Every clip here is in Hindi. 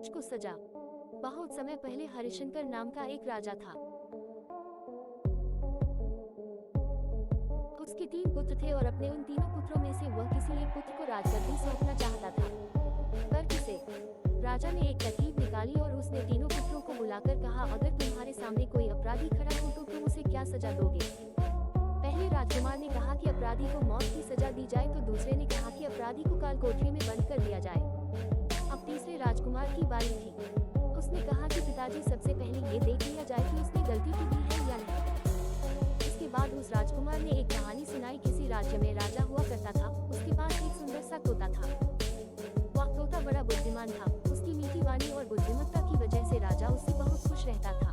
को सजा। बहुत समय पहले हरिशंकर नाम का एक राजा था। उसके 3 पुत्र थे और अपने उन तीनों पुत्रों में से वह किसी एक पुत्र को राजगद्दी सौंपना चाहता था। पर किसे? राजा ने एक तरकीब निकाली और उसने तीनों पुत्रों को बुलाकर कहा, अगर तुम्हारे सामने कोई अपराधी खड़ा हो तो तुम उसे क्या सजा दोगे? पहले राजकुमार ने कहा कि अपराधी को मौत की सजा दी जाए, तो दूसरे ने कहा कि अपराधी को काल कोठरी में बंद कर दिया जाए। अब तीसरे राजकुमार की बारी थी। उसने कहा कि पिताजी, सबसे पहले ये देख लिया जाए कि उसने गलती की है या नहीं। इसके बाद उस राजकुमार ने एक कहानी सुनाई। किसी राज्य में राजा हुआ करता था। उसके पास एक सुंदर सा तोता था। वह तोता बड़ा बुद्धिमान था। उसकी मीठी वाणी और बुद्धिमत्ता की वजह से राजा उससे बहुत खुश रहता था।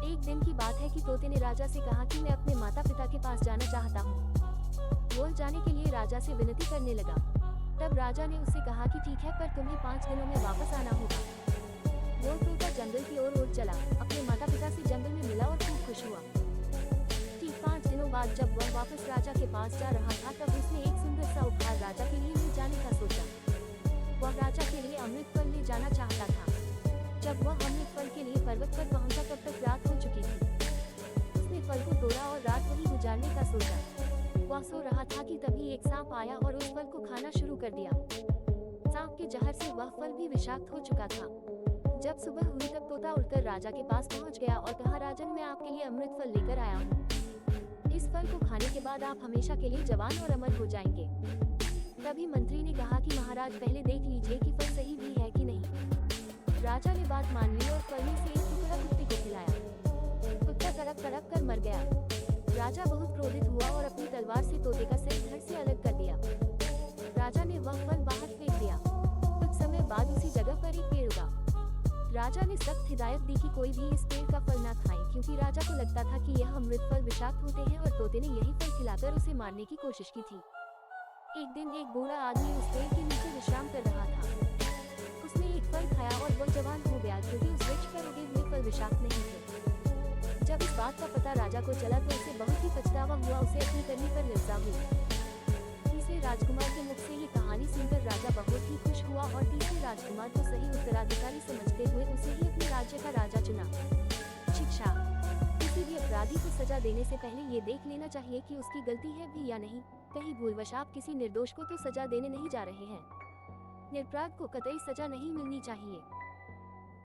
एक दिन की बात है कि तोते ने राजा से कहा कि मैं अपने माता पिता के पास जाना चाहता हूँ। वो जाने के लिए राजा से विनती करने लगा। तब राजा ने उससे कहा कि ठीक है, पर तुम्हें 5 दिनों में वापस आना होगा। वो तोता जंगल की ओर उड़ चला। अपने माता पिता से जंगल में मिला और खूब खुश हुआ। ठीक 5 दिनों बाद जब वह वापस राजा के पास जा रहा था, तब उसने एक सुंदर सा उपहार राजा के लिए ले जाने का सोचा। वह राजा के लिए अमृत फल ले जाना चाहता था। जब वह अमृत फल के लिए पर्वत पर पहुंचा, तब तक रात हो चुकी थी। उसने फल को तोड़ा और रात वहीं गुजारने का सोचा। वह सो रहा था कि तभी एक सांप आया और उस फल को खाना शुरू कर दिया। सांप के जहर से वह फल भी विषाक्त हो चुका था। जब सुबह हुई तब तोता उड़कर राजा के पास पहुंच गया और कहा, राजन, मैं आपके लिए अमृत फल लेकर आया हूँ। इस फल को खाने के बाद आप हमेशा के लिए जवान और अमर हो जाएंगे। तभी मंत्री ने कहा कि महाराज, पहले देख लीजिए कि फल सही भी है कि नहीं। राजा ने बात मान ली और फल में से एक टुकड़ा कुत्ते को खिलाया। कुत्ता तड़प तड़प कर मर गया। राजा बहुत क्रोधित हुआ और अपनी तलवार से तोते का सिर धड़ से अलग कर दिया। राजा ने वह फल बाहर फेंक दिया। कुछ समय बाद उसी जगह पर एक पेड़ उगा। राजा ने सख्त हिदायत दी कि कोई भी इस पेड़ का फल न खाए, क्योंकि राजा को लगता था कि यह अमृत फल विषाक्त होते हैं और तोते ने यही फल खिलाकर उसे मारने की कोशिश की थी। एक दिन एक बूढ़ा आदमी उस पेड़ के नीचे विश्राम कर रहा था। उसने एक फल खाया और वह जवान हो गया, क्योंकि उस वृक्ष पर उगे हुए फल विषाक्त नहीं थे। जब इस बात का पता राजा को चला तो उसे बहुत ही पछतावा हुआ। उसे अपनी करनी पर लज्जा हुई। तीसरे राजकुमार के मुख से ये कहानी सुनकर राजा बहुत ही खुश हुआ और तीसरे राजकुमार को सही उत्तराधिकारी समझते हुए उसे ही अपने राज्य का राजा चुना। शिक्षा: किसी भी अपराधी को सजा देने से पहले ये देख लेना चाहिए कि उसकी गलती है भी या नहीं। कहीं भूलवश आप किसी निर्दोष को तो सजा देने नहीं जा रहे हैं। निरपराध को कतई सजा नहीं मिलनी चाहिए।